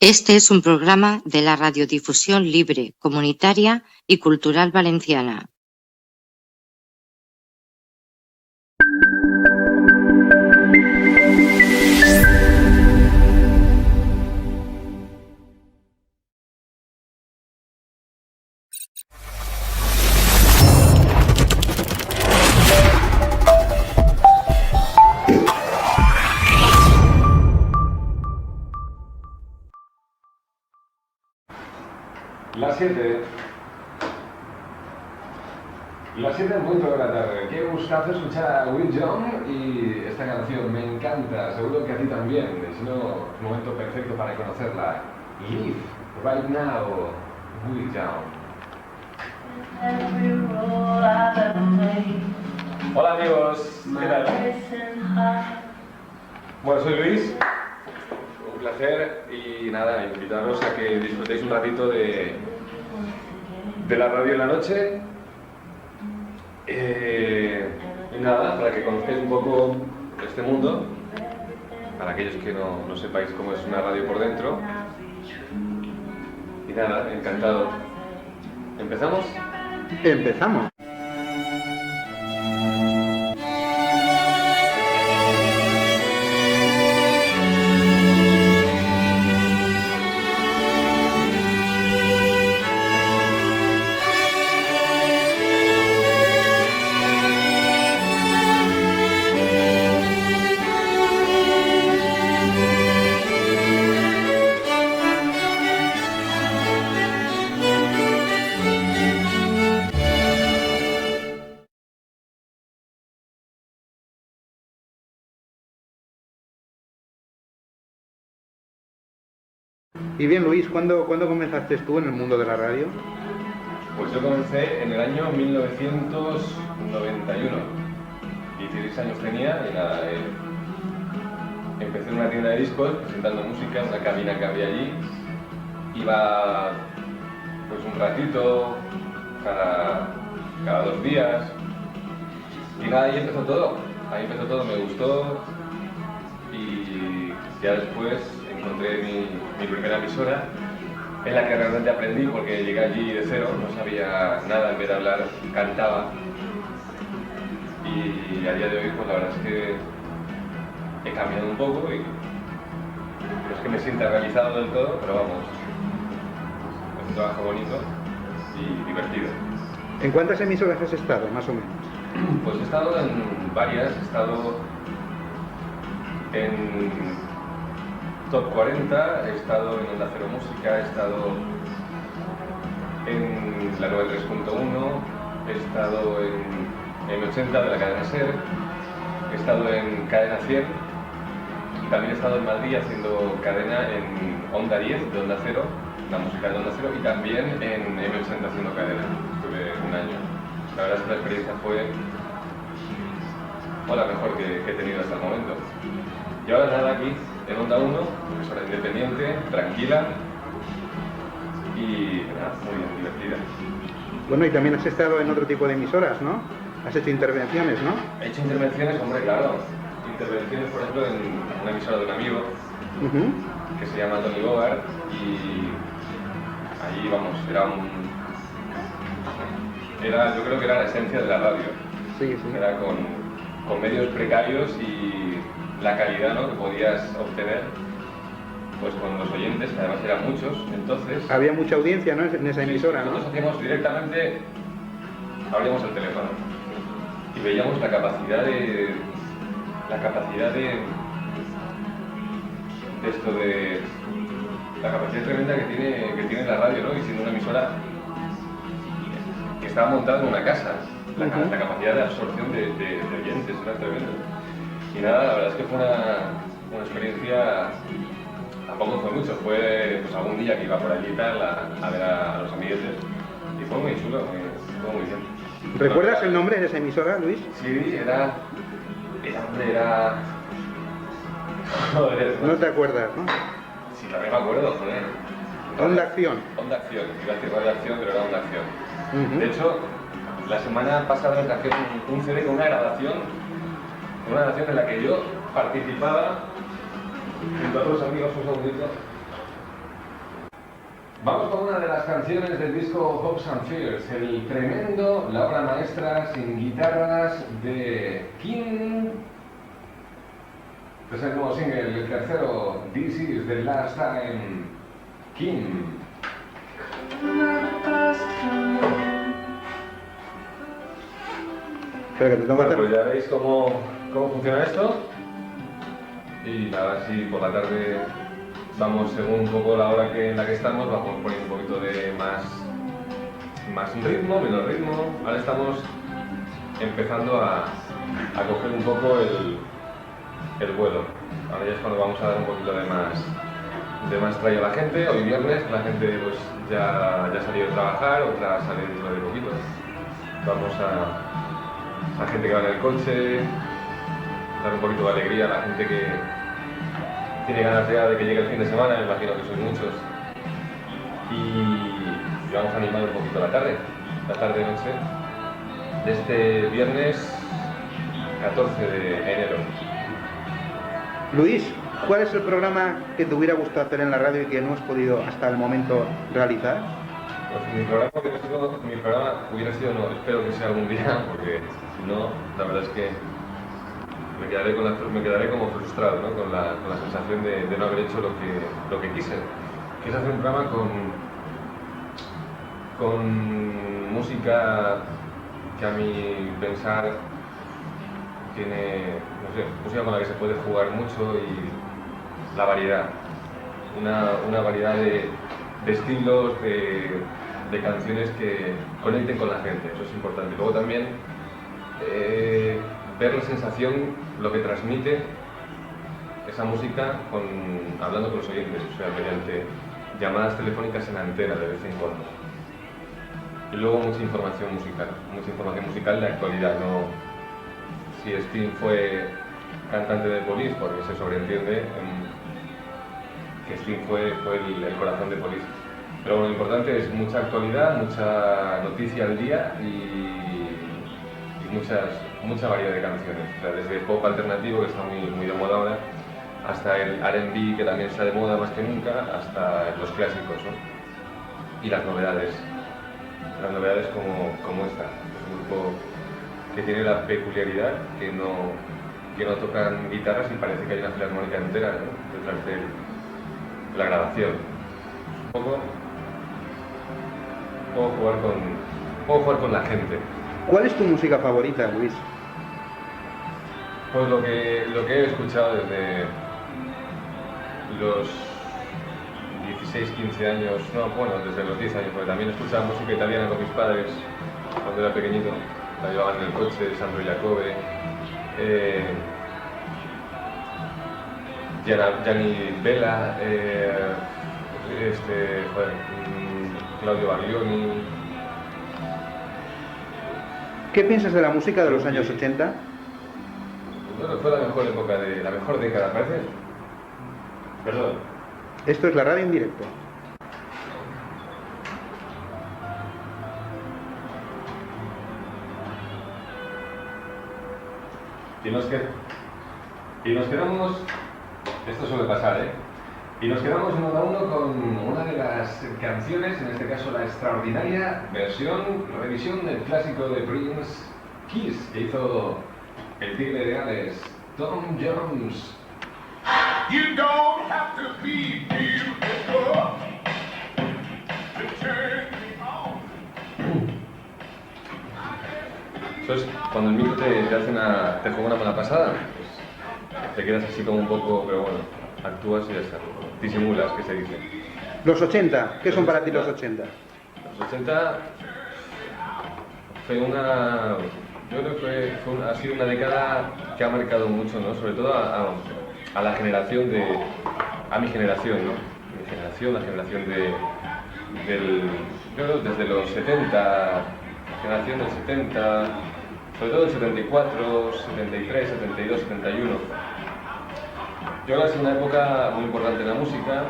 Este es un programa de la Radiodifusión Libre, Comunitaria y Cultural Valenciana. Las 7 en punto de la tarde. Qué gustazo escuchar a Will Young y esta canción me encanta, seguro que a ti también. Si no, es un momento perfecto para conocerla. Live right now, Will Young. Hola amigos, ¿qué tal? Bueno, soy Luis. Un placer y nada, invitaros a que disfrutéis un ratito de la radio en la noche y nada, para que conozcáis un poco este mundo, para aquellos que no sepáis cómo es una radio por dentro. Y nada, encantado. ¿Empezamos? Empezamos. Y bien, Luis, ¿cuándo comenzaste tú en el mundo de la radio? Pues yo comencé en el año 1991. 16 años tenía y nada, empecé en una tienda de discos presentando música en una cabina que había allí. Iba pues un ratito, cada 2 días. Y nada, ahí empezó todo. Me gustó. Y ya después encontré mi primera emisora en la que realmente aprendí, porque llegué allí de cero, no sabía nada, en vez de hablar cantaba. Y a día de hoy pues la verdad es que he cambiado un poco y no es que me sienta realizado del todo, pero vamos, es un trabajo bonito y divertido. ¿En cuántas emisoras has estado, más o menos? Pues he estado en varias, he estado en Top 40, he estado en Onda Cero Música, he estado en la 93.1, he estado en M80 de la cadena SER, he estado en Cadena 100 y también he estado en Madrid haciendo cadena en Onda 10 de Onda Cero, la música de Onda Cero, y también en M80 haciendo cadena. Estuve un año. La verdad es que la experiencia fue la mejor que he tenido hasta el momento. Y ahora nada, aquí en Onda 1, emisora independiente, tranquila y nada, muy bien, divertida. Bueno, y también has estado en otro tipo de emisoras, ¿no? Has hecho intervenciones, ¿no? He hecho intervenciones, hombre, claro. Intervenciones, por ejemplo, en una emisora de un amigo que se llama Tony Bogart, y allí, vamos, yo creo que era la esencia de la radio. Sí. Era con medios precarios y la calidad, ¿no?, que podías obtener pues con los oyentes, que además eran muchos, entonces... Había mucha audiencia, ¿no?, en esa emisora, ¿no? Nosotros hacíamos directamente, abríamos el teléfono y veíamos la capacidad tremenda que tiene la radio, ¿no? Y siendo una emisora que estaba montada en una casa, la capacidad de absorción de oyentes era tremenda. Y nada, la verdad es que fue una experiencia, tampoco fue mucho, fue pues algún día que iba por allí y tal a ver a los amiguetes, y fue muy chulo, fue muy bien. ¿Recuerdas el nombre de esa emisora, Luis? Sí, era... Joder, no te acuerdas, ¿no? Sí, también me acuerdo, joder. Onda Acción. Onda Acción, iba a decir Radio Acción, pero era Onda Acción. De hecho, la semana pasada me trajeron un CD con una grabación en la que yo participaba junto a otros amigos, un segundito. Vamos con una de las canciones del disco Hopes and Fears, la obra maestra sin guitarras de King. Este es el nuevo single, el tercero, This Is the Last Time, King. Bueno, pues ya veis cómo funciona esto. Y nada, si por la tarde vamos, según un poco la hora en la que estamos, vamos poniendo un poquito de más ritmo, menos ritmo. Ahora estamos empezando a coger un poco el vuelo. Ahora ya es cuando vamos a dar un poquito de más try a la gente. Hoy viernes la gente pues ya ha salido a trabajar, otra sale dentro de poquito. Vamos a gente que va en el coche, dar un poquito de alegría a la gente que tiene ganas ya de que llegue el fin de semana, me imagino que sois muchos. Y vamos a animar un poquito la tarde-noche de este viernes 14 de enero. Luis, ¿cuál es el programa que te hubiera gustado hacer en la radio y que no has podido hasta el momento realizar? Pues mi programa hubiera sido, no, espero que sea algún día, porque si no, la verdad es que me quedaré como frustrado, ¿no? con la sensación de no haber hecho lo que quise. Quise hacer un programa con música que a mi pensar tiene, no sé, música con la que se puede jugar mucho y la variedad. Una variedad de estilos, de canciones que conecten con la gente, eso es importante. Luego también ver la sensación, lo que transmite esa música hablando con los oyentes, o sea, mediante llamadas telefónicas en antena de vez en cuando. Y luego mucha información musical de actualidad, no si Sting fue cantante de Police, porque se sobreentiende que Sting fue el corazón de Police. Pero lo importante es mucha actualidad, mucha noticia al día y mucha variedad de canciones. O sea, desde pop alternativo, que está muy de moda ahora, hasta el R&B, que también está de moda más que nunca, hasta los clásicos, ¿no? Y las novedades como esta. Es un grupo que tiene la peculiaridad que no tocan guitarras y parece que hay una filarmónica entera, ¿no? Detrás de la grabación. Puedo jugar con la gente. ¿Cuál es tu música favorita, Luis? Pues lo que he escuchado desde los 16, 15 años, desde los 10 años, porque también escuchaba música italiana con mis padres cuando era pequeñito, la llevaban en el coche, Sandro Jacobe, Gianni Bella, Claudio Baglioni. ¿Qué piensas de la música de los años 80? Bueno, fue la mejor época, la mejor década, parece. Perdón. Esto es la radio en directo. Y nos quedamos, esto suele pasar, y nos quedamos uno a uno con una de las canciones, en este caso la extraordinaria revisión del clásico de Prince, Kiss, que hizo el Tigre de Gales, Tom Jones. You don't have to be beautiful to turn me on. Eso es cuando el micro te juega una mala pasada, pues te quedas así como un poco, pero bueno, actúas y ya está. Disimulas, que se dice. Los 80, ¿qué son para ti los 80? Los 80 fue yo creo que ha sido una década que ha marcado mucho, ¿no? Sobre todo a la generación a mi generación, ¿no? Mi generación, la generación yo creo desde los 70, generación del 70, sobre todo el 74, 73, 72, 71. Yo creo que ha sido una época muy importante en la música.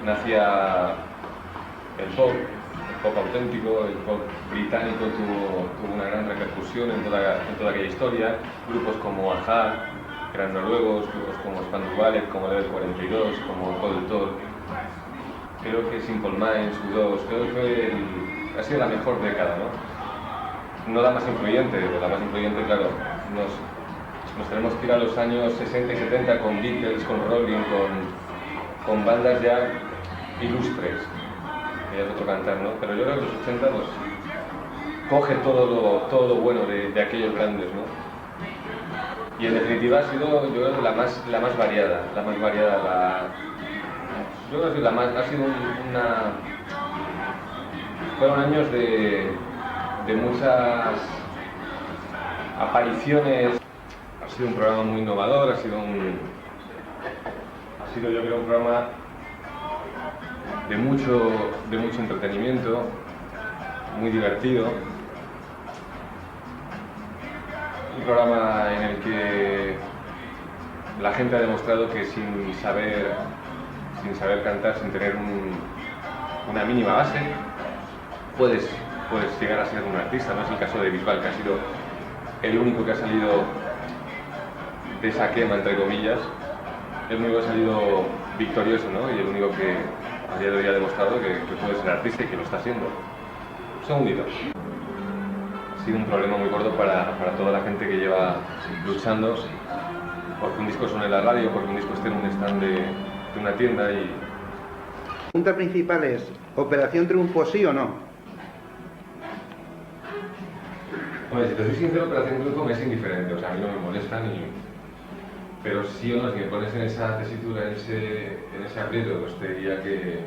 Nacía el pop auténtico, el pop británico tuvo una gran repercusión en toda aquella historia. Grupos como a-ha, que eran noruegos, grupos como Spandau Ballet, como Level 42, como Cold Talk. creo que Simple Minds, U2, creo que ha sido la mejor década, ¿no? No la más influyente, la más influyente, claro, nos tenemos que ir a los años 60 y 70 con Beatles, con Rolling, con bandas ya ilustres, que ya es otro cantar, ¿no? Pero yo creo que los 80 pues, coge todo lo bueno de aquellos grandes, ¿no? Y en definitiva ha sido, yo creo, la más variada, yo creo que ha sido fueron años de muchas apariciones. Ha sido un programa muy innovador, ha sido yo creo un programa de mucho entretenimiento, muy divertido. Un programa en el que la gente ha demostrado que sin saber cantar, sin tener una mínima base, puedes llegar a ser un artista. No es el caso de Bisbal, que ha sido el único que ha salido de esa quema, entre comillas, el único que ha salido victorioso, ¿no? Y el único que a día de hoy ha demostrado que puede ser artista y que lo está haciendo. Un segundito. Ha sido un problema muy gordo para toda la gente que lleva luchando porque un disco suene en la radio, porque un disco esté en un stand de una tienda y... La pregunta principal es, ¿Operación Triunfo sí o no? Hombre, si te soy sincero, Operación Triunfo me es indiferente, o sea, a mí no me molesta ni... Pero sí o no, si me pones en esa tesitura, en ese aprieto, pues te diría que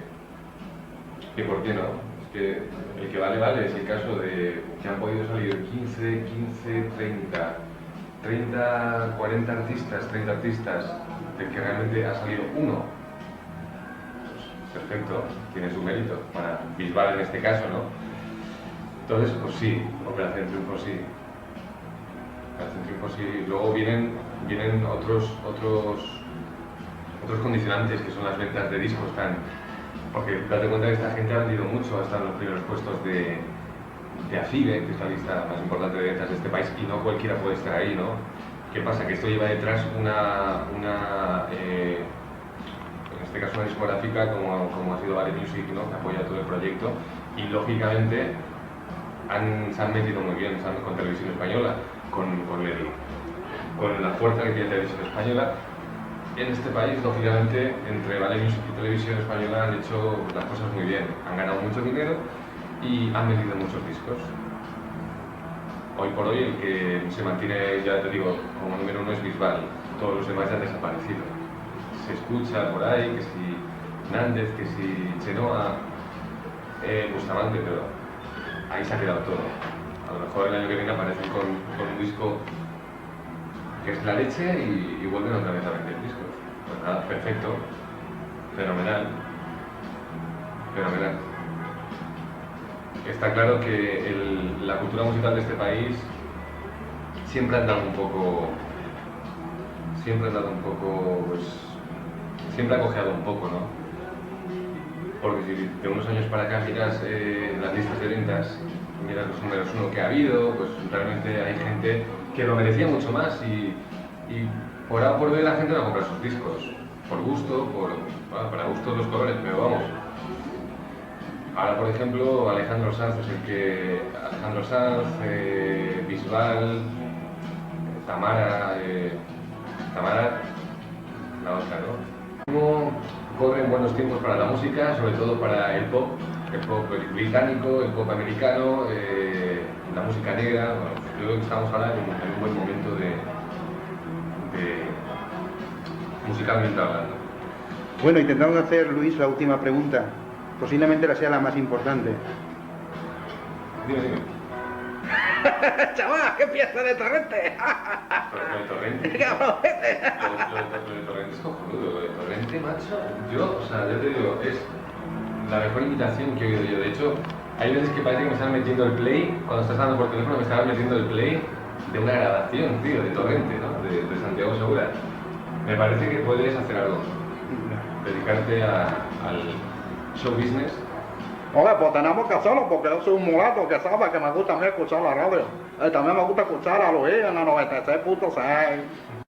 ¿por qué no? Es que el que vale es el caso de que han podido salir 15, 30, 40 artistas, 30 artistas, del que realmente ha salido uno. Pues perfecto, tiene su mérito, para Bisbal en este caso, ¿no? Entonces, pues sí, Operación Triunfo sí. Operación Triunfo sí. Luego vienen otros condicionantes, que son las ventas de discos porque date cuenta que esta gente ha vendido mucho, ha estado en los primeros puestos de ACIBE, que es la lista más importante de ventas de este país, y no cualquiera puede estar ahí, ¿no? ¿Qué pasa? Que esto lleva detrás en este caso una discográfica como ha sido Vale Music, ¿no? Que apoya todo el proyecto, y lógicamente se han metido muy bien con Televisión Española, con la fuerza que tiene Televisión Española. En este país, lógicamente, entre Vale Music y Televisión Española han hecho las cosas muy bien, han ganado mucho dinero y han vendido muchos discos. Hoy por hoy el que se mantiene, ya te digo, como número uno es Bisbal, todos los demás ya han desaparecido. Se escucha por ahí que si Nández, que si Chenoa, Bustamante, pero ahí se ha quedado todo. A lo mejor el año que viene aparecen con un disco que es la leche y vuelven otra vez a vender discos. Pues nada, perfecto, fenomenal. Está claro que la cultura musical de este país siempre ha andado un poco, pues, siempre ha cojeado un poco, ¿no? Porque si de unos años para acá miras las listas de ventas, miras los números uno que ha habido, pues realmente hay gente que lo merecía mucho más y por A o por B la gente no compra sus discos, por gusto, para gusto los colores, pero vamos. Ahora, por ejemplo, Alejandro Sanz es Alejandro Sanz, Bisbal, Tamara, la otra, ¿no? Corren buenos tiempos para la música, sobre todo para el pop británico, el pop americano, la música negra. Bueno, yo creo que estamos ahora en un buen momento de musicalmente hablando. Bueno, intentamos hacer, Luis, la última pregunta. Posiblemente la sea la más importante. Dime. ¡Chaval, qué pieza de Torrente! Lo de Torrente. Lo de Torrente es cojonudo. Lo de Torrente, macho. Ya te digo, es la mejor invitación que he oído yo. De hecho, hay veces que parece que me están metiendo el play, cuando estás hablando por teléfono me estaban metiendo el play de una grabación, tío, de Torrente, ¿no? De Santiago Segura. Me parece que puedes hacer algo. Dedicarte al show business. Oye, pues tenemos que hacerlo porque yo soy un mulato que sabe que me gusta a mí escuchar la radio. También me gusta escuchar a Luis en la 96.6.